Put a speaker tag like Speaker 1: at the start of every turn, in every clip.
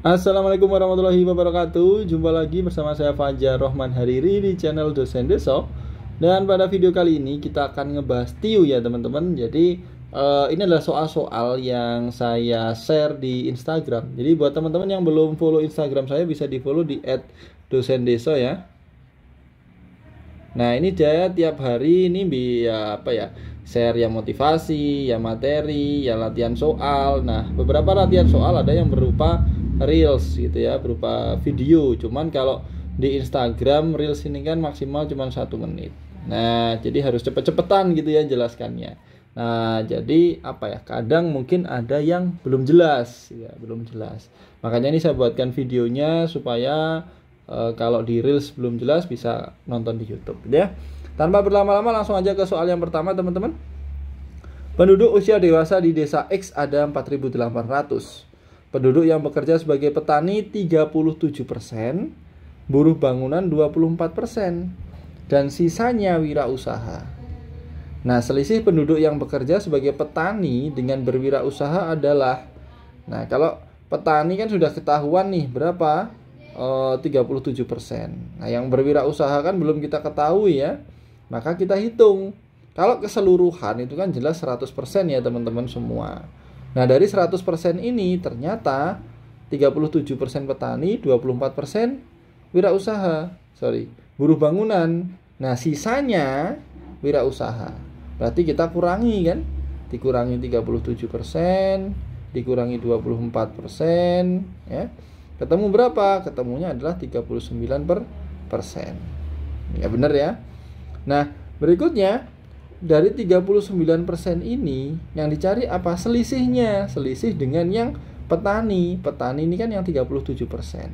Speaker 1: Assalamualaikum warahmatullahi wabarakatuh. Jumpa lagi bersama saya Fajar Rohman Hariri di channel Dosen Deso. Dan pada video kali ini kita akan ngebahas TIU ya teman-teman. Jadi ini adalah soal-soal yang saya share di Instagram. Jadi buat teman-teman yang belum follow Instagram saya bisa di follow di @dosendeso ya. Nah ini saya tiap hari ini ya share ya motivasi, ya materi, ya latihan soal. Nah beberapa latihan soal ada yang berupa reels gitu ya, berupa video. Cuman kalau di Instagram reels ini kan maksimal cuma 1 menit. Nah jadi harus cepet-cepetan gitu ya jelaskannya. Nah jadi kadang mungkin ada yang belum jelas ya, belum jelas. Makanya ini saya buatkan videonya supaya kalau di reels belum jelas bisa nonton di YouTube ya. Tanpa berlama-lama langsung aja ke soal yang pertama teman-teman. Penduduk usia dewasa di desa X ada 4.800. Penduduk yang bekerja sebagai petani 37%, buruh bangunan 24%, dan sisanya wirausaha. Nah, selisih penduduk yang bekerja sebagai petani dengan berwirausaha adalah, nah kalau petani kan sudah ketahuan nih berapa? 37%. Nah, yang berwirausaha kan belum kita ketahui ya. Maka kita hitung. Kalau keseluruhan itu kan jelas 100% ya teman-teman semua. Nah dari 100% ini ternyata 37% petani, 24% wirausaha, buruh bangunan. Nah sisanya wirausaha. Berarti kita kurangi kan, dikurangi 37%, dikurangi 24%, ya. Ketemu berapa? Ketemunya adalah 39%. Ya benar ya. Nah berikutnya dari 39% ini yang dicari apa? Selisihnya. Selisih dengan yang petani. Petani ini kan yang 37%.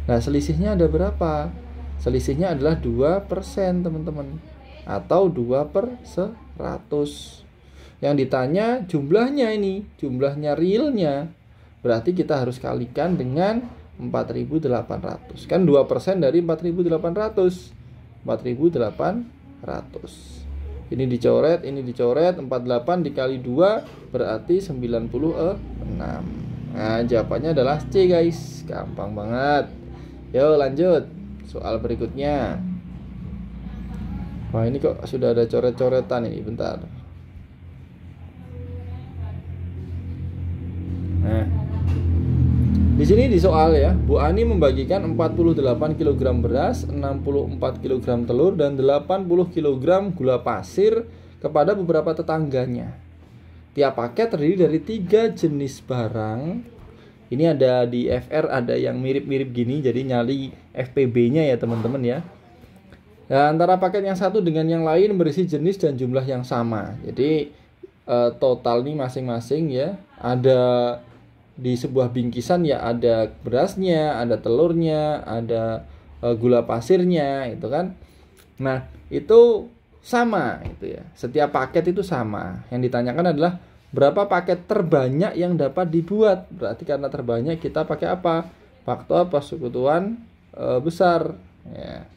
Speaker 1: Nah selisihnya ada berapa? Selisihnya adalah 2% teman-teman. Atau 2/100. Yang ditanya jumlahnya ini. Jumlahnya realnya. Berarti kita harus kalikan dengan 4.800. Kan 2% dari 4.800. 4.800. Ini dicoret, 48 dikali 2 berarti 96. Nah, jawabannya adalah C guys. Gampang banget. Yuk lanjut. Soal berikutnya. Wah, ini kok sudah ada coret-coretan ini, bentar. Nah. Di sini di soal ya, Bu Ani membagikan 48 kg beras, 64 kg telur, dan 80 kg gula pasir kepada beberapa tetangganya. Tiap paket terdiri dari 3 jenis barang. Ini ada di FR, ada yang mirip-mirip gini, jadi nyali FPB-nya ya teman-teman ya. Nah, antara paket yang satu dengan yang lain berisi jenis dan jumlah yang sama. Jadi total nih masing-masing ya, ada di sebuah bingkisan ya ada berasnya, ada telurnya, ada gula pasirnya itu kan. Nah, itu sama itu ya. Setiap paket itu sama. Yang ditanyakan adalah berapa paket terbanyak yang dapat dibuat. Berarti karena terbanyak kita pakai apa? Faktor persekutuan besar ya.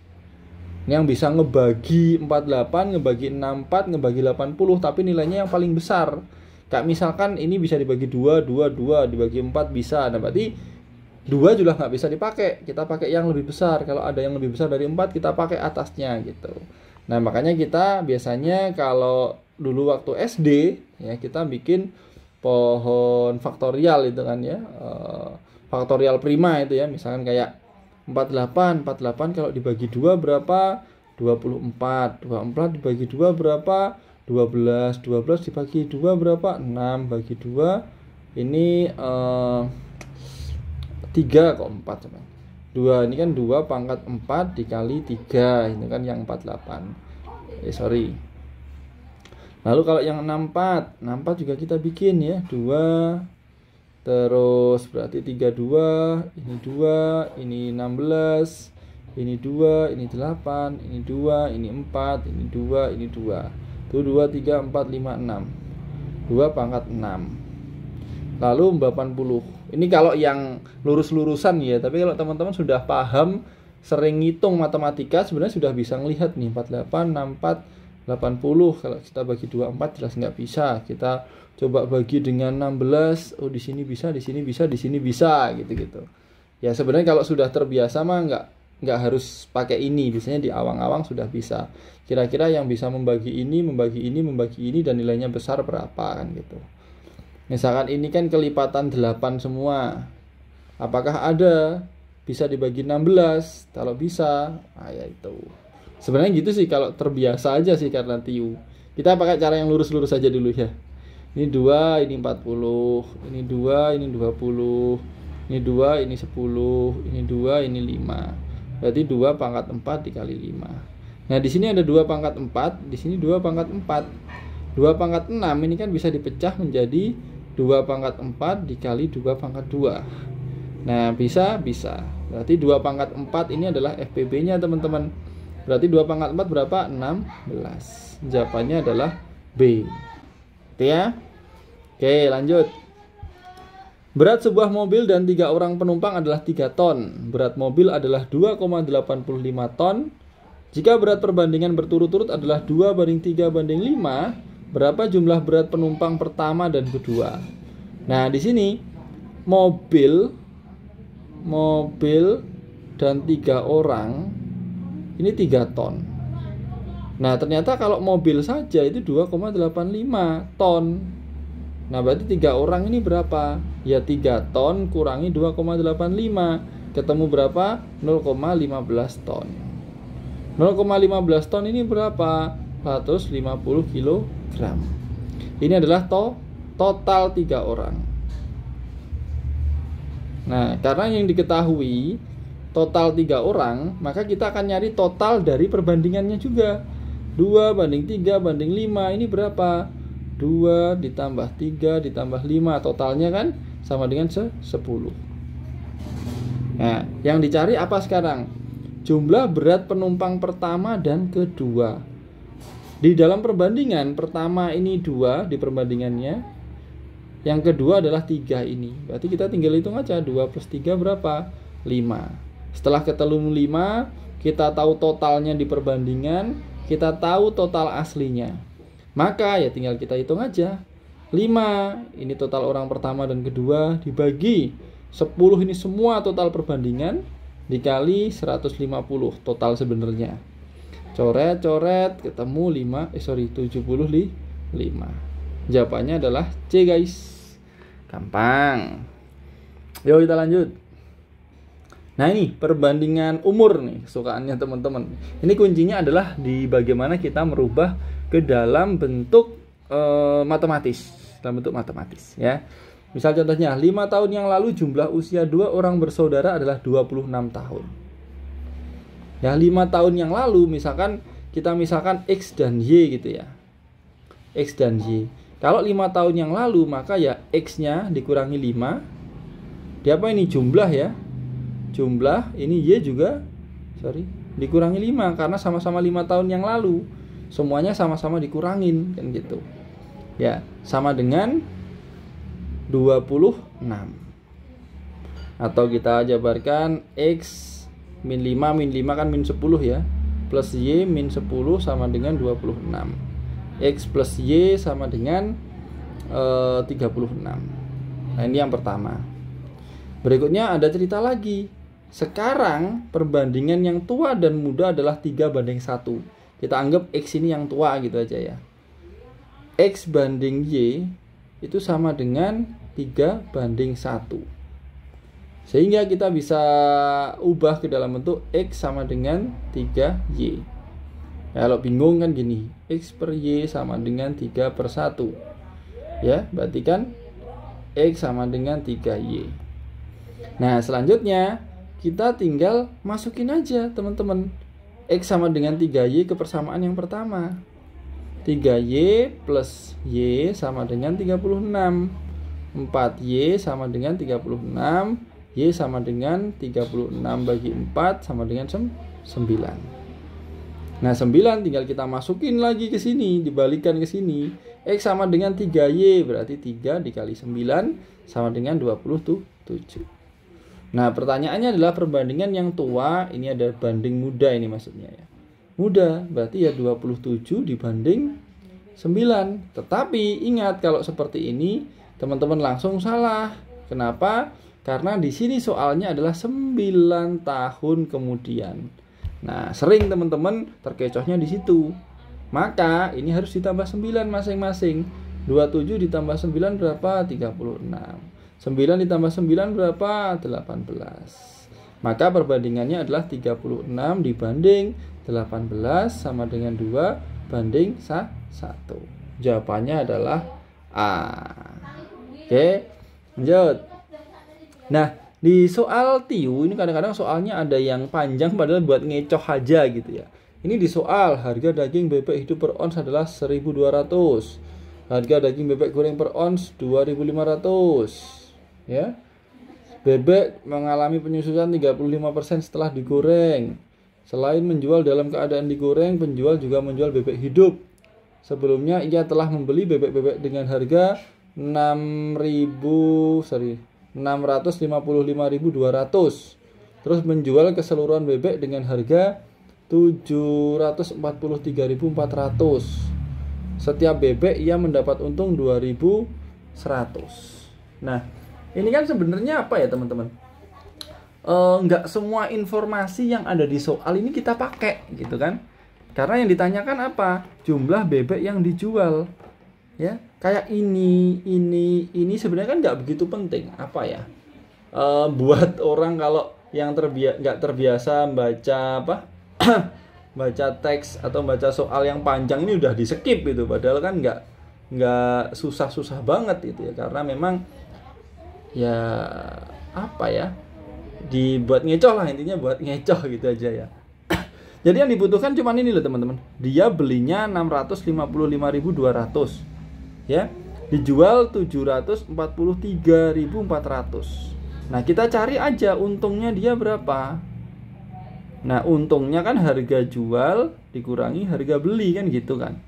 Speaker 1: Ini yang bisa ngebagi 48, ngebagi 64, ngebagi 80 tapi nilainya yang paling besar. Kayak misalkan ini bisa dibagi 2, dibagi 4 bisa. Nah berarti 2 juga nggak bisa dipakai. Kita pakai yang lebih besar. Kalau ada yang lebih besar dari 4 kita pakai atasnya gitu. Nah makanya kita biasanya kalau dulu waktu SD ya kita bikin pohon faktorial itu kan ya. Faktorial prima itu ya. Misalkan kayak 48 kalau dibagi 2 berapa? 24 dibagi 2 berapa? 12 dibagi 2 berapa? 6 bagi 2 ini 3 kok 4 coba. 2 ini kan 2 pangkat 4 dikali 3 ini kan yang 48. Lalu kalau yang 64 juga kita bikin ya 2 terus berarti 32 ini 2 ini 16 ini 2 ini 8 ini 2 ini 4 ini 2 ini 2 2, 3, 4, 5, 6 2 pangkat 6 lalu 80. Ini kalau yang lurus-lurusan ya. Tapi kalau teman-teman sudah paham, sering ngitung matematika, sebenarnya sudah bisa ngelihat nih 48, 64, 80. Kalau kita bagi 24 jelas nggak bisa. Kita coba bagi dengan 16. Oh di sini bisa, di sini bisa, di sini bisa gitu-gitu. Ya sebenarnya kalau sudah terbiasa mah nggak harus pakai ini, biasanya di awang-awang sudah bisa. Kira-kira yang bisa membagi ini dan nilainya besar berapa kan gitu. Misalkan ini kan kelipatan 8 semua. Apakah ada bisa dibagi 16? Kalau bisa, nah ya itu. Sebenarnya gitu sih kalau terbiasa aja sih karena TIU. Kita pakai cara yang lurus-lurus aja dulu ya. Ini 2, ini 40, ini 2, ini 20, ini 2, ini 10, ini 2, ini 5. Berarti 2 pangkat 4 dikali 5. Nah, di sini ada 2 pangkat 4, di sini 2 pangkat 4. 2 pangkat 6 ini kan bisa dipecah menjadi 2 pangkat 4 dikali 2 pangkat 2. Nah, bisa. Berarti 2 pangkat 4 ini adalah FPB-nya, teman-teman. Berarti 2 pangkat 4 berapa? 16. Jawabannya adalah B. Oke ya? Oke, lanjut. Berat sebuah mobil dan 3 orang penumpang adalah 3 ton. Berat mobil adalah 2,85 ton. Jika berat perbandingan berturut-turut adalah 2:3:5, berapa jumlah berat penumpang pertama dan kedua? Nah, di sini mobil dan 3 orang ini 3 ton. Nah, ternyata kalau mobil saja itu 2,85 ton. Nah, berarti 3 orang ini berapa? Ya 3 ton kurangi 2,85. Ketemu berapa? 0,15 ton. 0,15 ton ini berapa? 150 kg. Ini adalah total 3 orang. Nah, karena yang diketahui total 3 orang, maka kita akan nyari total dari perbandingannya juga. 2:3:5 ini berapa? 2 ditambah 3 ditambah 5, totalnya kan sama dengan 10. Nah, yang dicari apa sekarang? Jumlah berat penumpang pertama dan kedua. Di dalam perbandingan, pertama ini 2 di perbandingannya, yang kedua adalah 3 ini. Berarti kita tinggal hitung aja, 2 plus 3 berapa? 5. Setelah ketemu 5, kita tahu totalnya di perbandingan, kita tahu total aslinya. Maka ya tinggal kita hitung aja. 5, ini total orang pertama dan kedua, dibagi 10 ini semua total perbandingan, dikali 150 total sebenarnya. Coret, ketemu 75. Jawabannya adalah C, guys. Gampang. Yuk kita lanjut. Nah, ini perbandingan umur nih, kesukaannya teman-teman. Ini kuncinya adalah di bagaimana kita merubah ke dalam bentuk matematis, ya. Misal contohnya, 5 tahun yang lalu jumlah usia 2 orang bersaudara adalah 26 tahun. Ya, 5 tahun yang lalu misalkan X dan Y gitu ya. X dan Y. Kalau 5 tahun yang lalu, maka ya X-nya dikurangi 5. Dia apa ini? Jumlah ya. Jumlah, ini Y juga dikurangi 5 karena sama-sama 5 tahun yang lalu. Semuanya sama-sama dikurangin kan gitu. Ya, sama dengan 26. Atau kita jabarkan X min 5 kan min 10 ya, plus Y min 10 sama dengan 26. X plus Y sama dengan 36. Nah, ini yang pertama. Berikutnya ada cerita lagi. Sekarang perbandingan yang tua dan muda adalah 3:1. Kita anggap X ini yang tua gitu aja ya. X banding Y itu sama dengan 3:1. Sehingga kita bisa ubah ke dalam bentuk X sama dengan 3Y. Kalau bingung kan gini, X per Y sama dengan 3/1. Ya, berarti kan X sama dengan 3Y. Nah, selanjutnya kita tinggal masukin aja teman-teman. X sama dengan 3Y ke persamaan yang pertama. 3Y plus Y sama dengan 36. 4Y sama dengan 36. Y sama dengan 36 bagi 4 sama dengan 9. Nah, 9 tinggal kita masukin lagi ke sini, dibalikan ke sini. X sama dengan 3Y, berarti 3 dikali 9 sama dengan 27. Nah, pertanyaannya adalah perbandingan yang tua, ini ada banding muda ini maksudnya ya. Muda, berarti ya 27 dibanding 9. Tetapi ingat kalau seperti ini, teman-teman langsung salah. Kenapa? Karena di sini soalnya adalah 9 tahun kemudian. Nah, sering teman-teman terkecohnya di situ. Maka ini harus ditambah 9 masing-masing. 27 ditambah 9 berapa? 36. 9 ditambah 9 berapa? 18. Maka perbandingannya adalah 36 dibanding 18 sama dengan 2 banding 1. Jawabannya adalah A. Oke, lanjut. Nah, di soal TIU ini kadang-kadang soalnya ada yang panjang padahal buat ngecoh aja gitu ya. Ini di soal harga daging bebek hidup per ons adalah 1.200. Harga daging bebek goreng per ons 2.500. Ya. Bebek mengalami penyusutan 35% setelah digoreng. Selain menjual dalam keadaan digoreng, penjual juga menjual bebek hidup. Sebelumnya ia telah membeli bebek-bebek dengan harga 655.200, terus menjual keseluruhan bebek dengan harga 743.400. Setiap bebek ia mendapat untung 2.100. Nah, ini kan sebenarnya apa ya teman-teman? Nggak semua informasi yang ada di soal ini kita pakai gitu kan? Karena yang ditanyakan apa? Jumlah bebek yang dijual. Ya, kayak ini sebenarnya kan nggak begitu penting. Apa ya? Buat orang kalau yang nggak terbiasa baca apa? Baca teks atau baca soal yang panjang ini udah di skip gitu. Padahal kan nggak susah-susah banget gitu ya. Karena memang ya apa ya? Dibuat ngecoh lah, intinya buat ngecoh gitu aja ya. Jadi yang dibutuhkan cuma ini loh teman-teman. Dia belinya 655.200. Ya. Dijual 743.400. Nah, kita cari aja untungnya dia berapa. Nah, untungnya kan harga jual dikurangi harga beli kan gitu kan.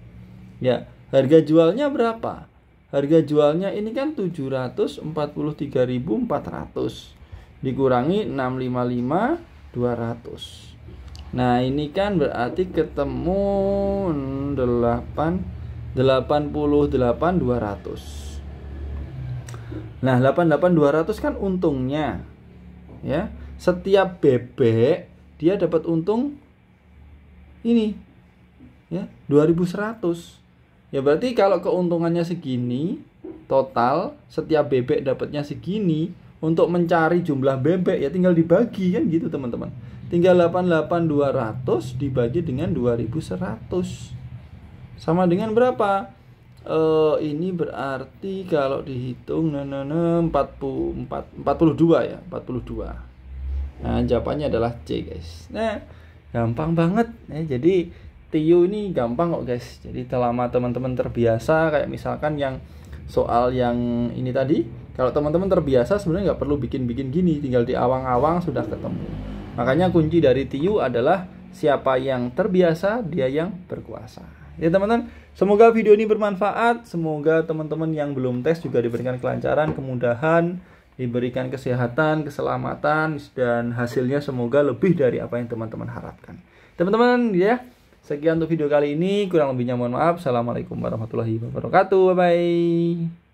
Speaker 1: Ya, harga jualnya berapa? Harga jualnya ini kan 743.400 dikurangi 655.200. Nah, ini kan berarti ketemu 88.200. Nah, 88.200 kan untungnya. Ya. Setiap bebek dia dapat untung ini. Ya, 2.100. Ya berarti kalau keuntungannya segini, total setiap bebek dapatnya segini, untuk mencari jumlah bebek ya tinggal dibagi kan gitu teman-teman. Tinggal 88.200 dibagi dengan 2.100. Sama dengan berapa? Ini berarti kalau dihitung 42 ya, 42. Nah, jawabannya adalah C, guys. Nah, gampang banget ya. Jadi TIU ini gampang kok, guys. Jadi selama teman-teman terbiasa kayak misalkan yang soal yang ini tadi, kalau teman-teman terbiasa sebenarnya nggak perlu bikin-bikin gini, tinggal di awang-awang sudah ketemu. Makanya kunci dari TIU adalah siapa yang terbiasa, dia yang berkuasa. Ya teman-teman, semoga video ini bermanfaat. Semoga teman-teman yang belum tes juga diberikan kelancaran, kemudahan, diberikan kesehatan, keselamatan, dan hasilnya semoga lebih dari apa yang teman-teman harapkan. Teman-teman ya, sekian untuk video kali ini. Kurang lebihnya mohon maaf. Assalamualaikum warahmatullahi wabarakatuh. Bye-bye.